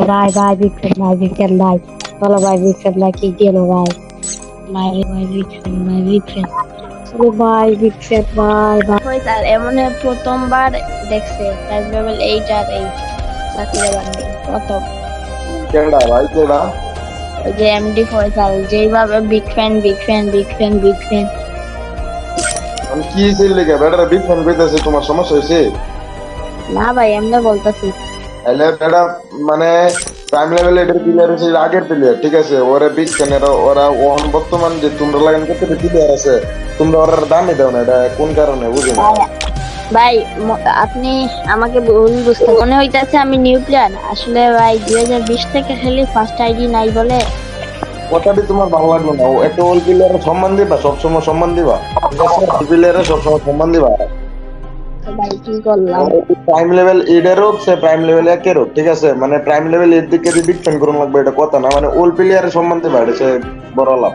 ভাই ভাই big fan ভাই বলো ভাই বিগ ফ্যান ভাই কি দিয়ে ভাই ভাই ভাই বিগ ফ্যান ভাই বিগ ফ্যান ভাই ভাই ফয়সাল এমন প্রথমবার দেখছে টাইম লেভেল 8 আর 8 চাকরি বান্ধব প্রথম। কেডা ভাই কেডা? ওই যে এমডি ফয়সাল যেইভাবে big fan big fan big fan big fan. আমি কি ছিল লেগে বেটারা বিগ ফ্যান কইতাছে, তোমার সমস্যা হইছে? না ভাই এমনি বলতাছি। এলে বেটা মানে প্রাইম লেভেল এর প্লেয়ার হচ্ছে আগের প্লেয়ার, ঠিক আছে? ওরা বিগ ফ্যান, ওরা ওন বর্তমান যে তোমরা লাগান করতে প্লেয়ার আছে, তোমরা ওরা দামই দাও না, এটা কোন কারণে বুঝি না। ভাই আপনি আমাকে ভুল বুঝতে মনে হইতাছে আমি নিউ প্লেয়ার, আসলে ভাই 2020 থেকে খেলি, ফার্স্ট আইডি নাই বলে। কথাটি তোমার ভালো লাগলো না, ও একটা ওল প্লেয়ারের সম্মান দিবা, সবসময় সম্মান দিবা, ঠিক আছে? ওল প্লেয়ারের সবসময় সম্মান দিবা। তো ভাই কি করলাম? প্রাইম লেভেল এডের হোক সে প্রাইম লেভেল একের হোক, ঠিক আছে? মানে প্রাইম লেভেল এর দিকে বিগ ফ্যান করুন লাগবে এটা কথা না, মানে ওল প্লেয়ারের সম্মান দিবা, এটা সে বড় লাভ।